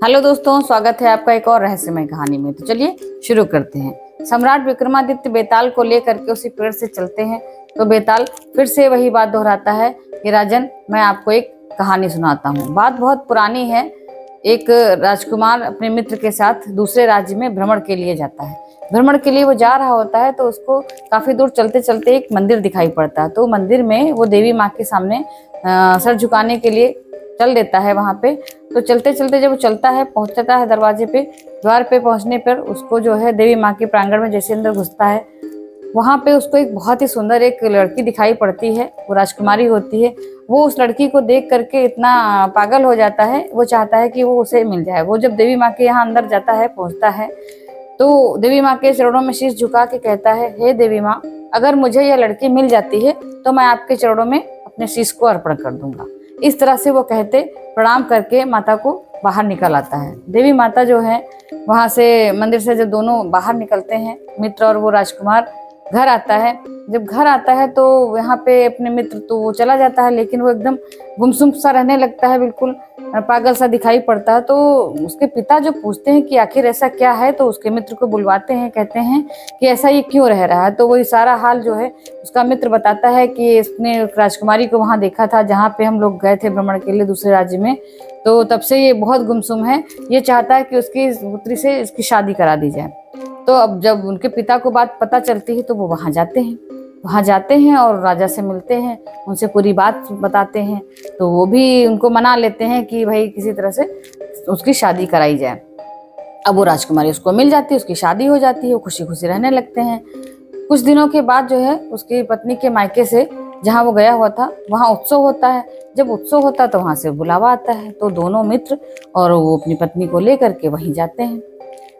Hello दोस्तों, स्वागत है आपका एक और रहस्यमय कहानी में। तो चलिए शुरू करते हैं। सम्राट विक्रमादित्य बेताल को लेकर के उसी पेड़ से चलते हैं तो बेताल फिर से वही बात दोहराता है कि राजन, मैं आपको एक कहानी सुनाता हूँ। बात बहुत पुरानी है। एक राजकुमार अपने मित्र के साथ दूसरे राज्य में भ्रमण के लिए जाता है। भ्रमण के लिए वो जा रहा होता है तो उसको काफी दूर चलते चलते एक मंदिर दिखाई पड़ता है। तो मंदिर में वो देवी माँ के सामने सर झुकाने के लिए चल देता है। वहां पे तो चलते चलते जब वो चलता है, पहुंचता है दरवाजे पे, द्वार पे पहुंचने पर उसको जो है देवी माँ के प्रांगण में जैसे अंदर घुसता है, वहां पे उसको एक बहुत ही सुंदर एक लड़की दिखाई पड़ती है। वो राजकुमारी होती है। वो उस लड़की को देख करके इतना पागल हो जाता है, वो चाहता है कि वो उसे मिल जाए। वो जब देवी माँ के यहाँ अंदर जाता है, पहुंचता है, तो देवी माँ के चरणों में शीश झुका के कहता है, हे देवी माँ, अगर मुझे यह लड़की मिल जाती है तो मैं आपके चरणों में अपने शीश को अर्पण कर दूंगा। इस तरह से वो कहते प्रणाम करके माता को बाहर निकल आता है। देवी माता जो है वहां से मंदिर से जब दोनों बाहर निकलते हैं, मित्र और वो राजकुमार, घर आता है। जब घर आता है तो यहाँ पे अपने मित्र तो वो चला जाता है, लेकिन वो एकदम गुमसुम सा रहने लगता है, बिल्कुल पागल सा दिखाई पड़ता है। तो उसके पिता जो पूछते हैं कि आखिर ऐसा क्या है, तो उसके मित्र को बुलवाते हैं, कहते हैं कि ऐसा ये क्यों रह रहा है। तो वही सारा हाल जो है उसका मित्र बताता है कि इसने राजकुमारी को वहां देखा था जहाँ पे हम लोग गए थे भ्रमण के लिए दूसरे राज्य में, तो तब से ये बहुत गुमसुम है। ये चाहता है कि उसकी पुत्री से इसकी शादी करा दी जाए। तो अब जब उनके पिता को बात पता चलती है तो वो वहां जाते हैं और राजा से मिलते हैं, उनसे पूरी बात बताते हैं। तो वो भी उनको मना लेते हैं कि भाई किसी तरह से उसकी शादी कराई जाए। अब वो राजकुमारी उसको मिल जाती है, उसकी शादी हो जाती है, वो खुशी खुशी रहने लगते हैं। कुछ दिनों के बाद जो है उसकी पत्नी के मायके से जहाँ वो गया हुआ था वहाँ उत्सव होता है। जब उत्सव होता है तो वहां से बुलावा आता है। तो दोनों मित्र और वो अपनी पत्नी को लेकर के वहीं जाते हैं।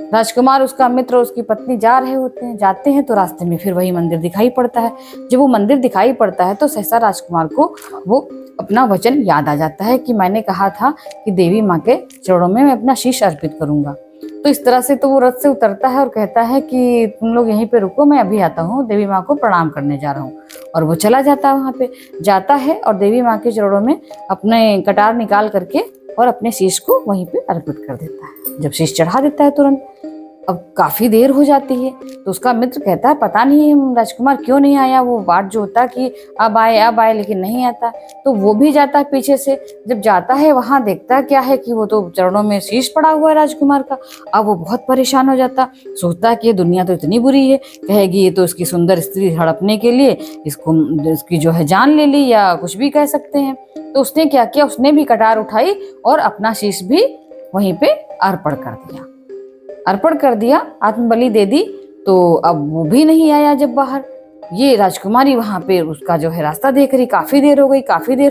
राजकुमार, उसका मित्र, उसकी पत्नी जा रहे होते हैं। जाते हैं तो रास्ते में फिर वही मंदिर दिखाई पड़ता है। जब वो मंदिर दिखाई पड़ता है तो सहसा राजकुमार को वो अपना वचन याद आ जाता है कि मैंने कहा था कि देवी माँ के चरणों में मैं अपना शीश अर्पित करूंगा। तो इस तरह से तो वो रथ से उतरता है और कहता है कि तुम लोग यहीं पे रुको, मैं अभी आता हूँ, देवी माँ को प्रणाम करने जा रहा हूँ। और वो चला जाता है, वहां पे जाता है और देवी माँ के चरणों में अपने कटार निकाल करके और अपने शीश को वहीं पे अर्पित कर देता है। जब शीश चढ़ा देता है तुरंत, अब काफी देर हो जाती है तो उसका मित्र कहता है पता नहीं राजकुमार क्यों नहीं आया। वो बाट जो होता कि अब आए लेकिन नहीं आता। तो वो भी जाता है पीछे से। जब जाता है वहां देखता क्या है कि वो तो चरणों में शीश पड़ा हुआ है राजकुमार का। अब वो बहुत परेशान हो जाता, सोचता है कि ये दुनिया तो इतनी बुरी है, कहेगी ये तो इसकी सुंदर स्त्री हड़पने के लिए इसकी जो है जान ले ली, या कुछ भी कह सकते हैं। तो उसने क्या किया, उसने भी कटार उठाई और अपना शीश भी वहीं पे अर्पण कर दिया, आत्मबलि दे दी। तो अब वो भी नहीं आया। जब बाहर ये राजकुमारी वहां पे उसका जो है रास्ता देख रही, काफी देर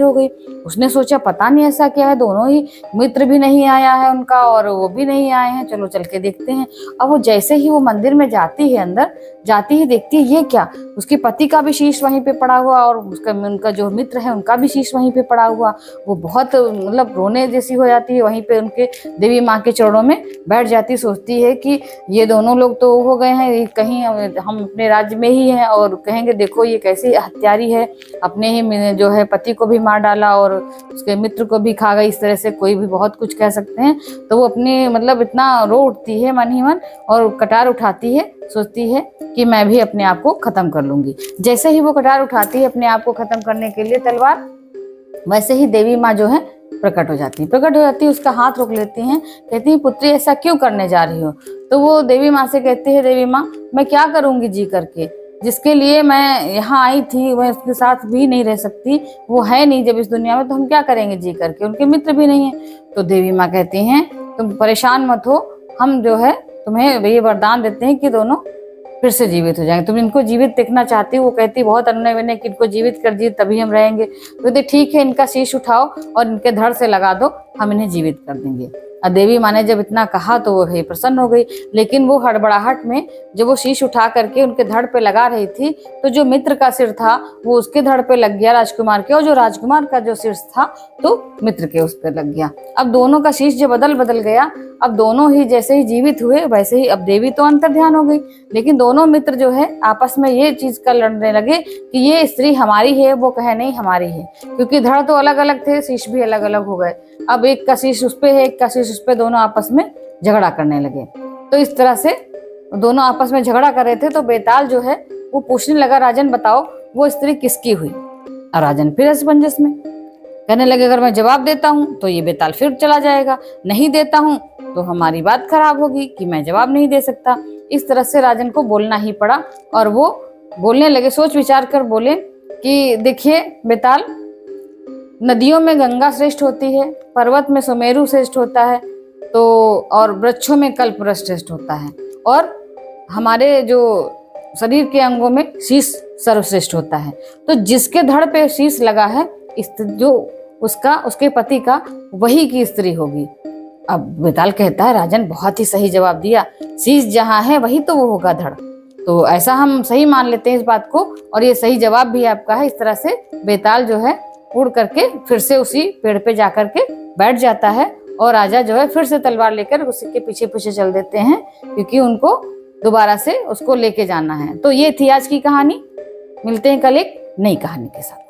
हो गई। उसने सोचा पता नहीं ऐसा क्या है, दोनों ही मित्र भी नहीं आया है उनका और वो भी नहीं आए हैं, चलो चल के देखते हैं। अब वो जैसे ही वो मंदिर में जाती है, अंदर जाती है, देखती है ये क्या, उसके पति का भी शीश वहीं पे पड़ा हुआ और उनका जो मित्र है उनका भी शीश वहीं पे पड़ा हुआ। वो बहुत मतलब रोने जैसी हो जाती है, वहीं पे उनके देवी माँ के चरणों में बैठ जाती, सोचती है कि ये दोनों लोग तो हो गए हैं, कहीं हम अपने राज्य में ही हैं और कहेंगे देखो ये कैसी हत्यारी है, अपने ही जो है पति को भी मार डाला और उसके मित्र को भी खा गई। इस तरह से कोई भी बहुत कुछ कह सकते हैं। तो वो अपनी मतलब इतना रो उठती है मन ही मन और कटार उठाती है, सोचती है कि मैं भी अपने आप को खत्म कर लूंगी। जैसे ही वो कटार उठाती है अपने आप को खत्म करने के लिए तलवार, वैसे ही देवी माँ जो है प्रकट हो जाती है, उसका हाथ रोक लेती हैं, कहती है पुत्री ऐसा क्यों करने जा रही हो। तो वो देवी माँ से कहती है, देवी माँ मैं क्या करूंगी जी करके, जिसके लिए मैं यहाँ आई थी वह उसके साथ भी नहीं रह सकती, वो है नहीं जब इस दुनिया में, तो हम क्या करेंगे जी करके, उनके मित्र भी नहीं है। तो देवी माँ कहती हैं तुम परेशान मत हो, हम जो है तुम्हें ये वरदान देते हैं कि दोनों फिर से जीवित हो जाएंगे। तुम इनको जीवित देखना चाहती हो, वो कहती बहुत अनुनय विनय कि इनको जीवित कर दिए तभी हम रहेंगे। तो कहते ठीक है, इनका शीश उठाओ और इनके धड़ से लगा दो, हम इन्हें जीवित कर देंगे। और देवी माँ ने जब इतना कहा तो वो भाई प्रसन्न हो गई। लेकिन वो हड़बड़ाहट में जब वो शीश उठा करके उनके धड़ पे लगा रही थी तो जो मित्र का सिर था वो उसके धड़ पे लग गया राजकुमार के, और जो राजकुमार का जो सिर था तो मित्र के उस पर लग गया। अब दोनों का शीश जो बदल गया। अब दोनों ही जैसे ही जीवित हुए वैसे ही अब देवी तो अंतर ध्यान हो गई, लेकिन दोनों मित्र जो है आपस में ये चीज का लड़ने लगे कि ये स्त्री हमारी है, वो कहे नहीं हमारी है, क्योंकि धड़ तो अलग अलग थे, शीश भी अलग अलग हो गए। अब एक का शीश उस पे है, एक का शीश उस पे, दोनों आपस में झगड़ा करने लगे। तो इस तरह से दोनों आपस में झगड़ा कर रहे थे। तो बेताल जो है वो पूछने लगा, राजन बताओ वो स्त्री किसकी हुई। और राजन फिर असमंजस में कहने लगे, अगर मैं जवाब देता हूं तो ये बेताल फिर चला जाएगा, नहीं देता हूं तो हमारी बात खराब होगी कि मैं जवाब नहीं दे सकता। इस तरह से राजन को बोलना ही पड़ा और वो बोलने लगे, सोच विचार कर बोले कि देखिए बेताल, नदियों में गंगा श्रेष्ठ होती है, पर्वत में सुमेरु श्रेष्ठ होता है, तो और वृक्षों में कल्पवृक्ष श्रेष्ठ होता है, और हमारे जो शरीर के अंगों में शीश सर्वश्रेष्ठ होता है। तो जिसके धड़ पे शीश लगा है जो उसके पति का वही की स्त्री होगी। अब बेताल कहता है, राजन बहुत ही सही जवाब दिया, शीश जहां है वही तो वो होगा धड़। तो ऐसा हम सही मान लेते हैं इस बात को, और ये सही जवाब भी आपका है। इस तरह से बेताल जो है उड़ करके फिर से उसी पेड़ पे जाकर के बैठ जाता है, और राजा जो है फिर से तलवार लेकर उसी के पीछे पीछे चल देते हैं, क्योंकि उनको दोबारा से उसको लेके जाना है। तो ये थी आज की कहानी। मिलते हैं कल एक नई कहानी के साथ।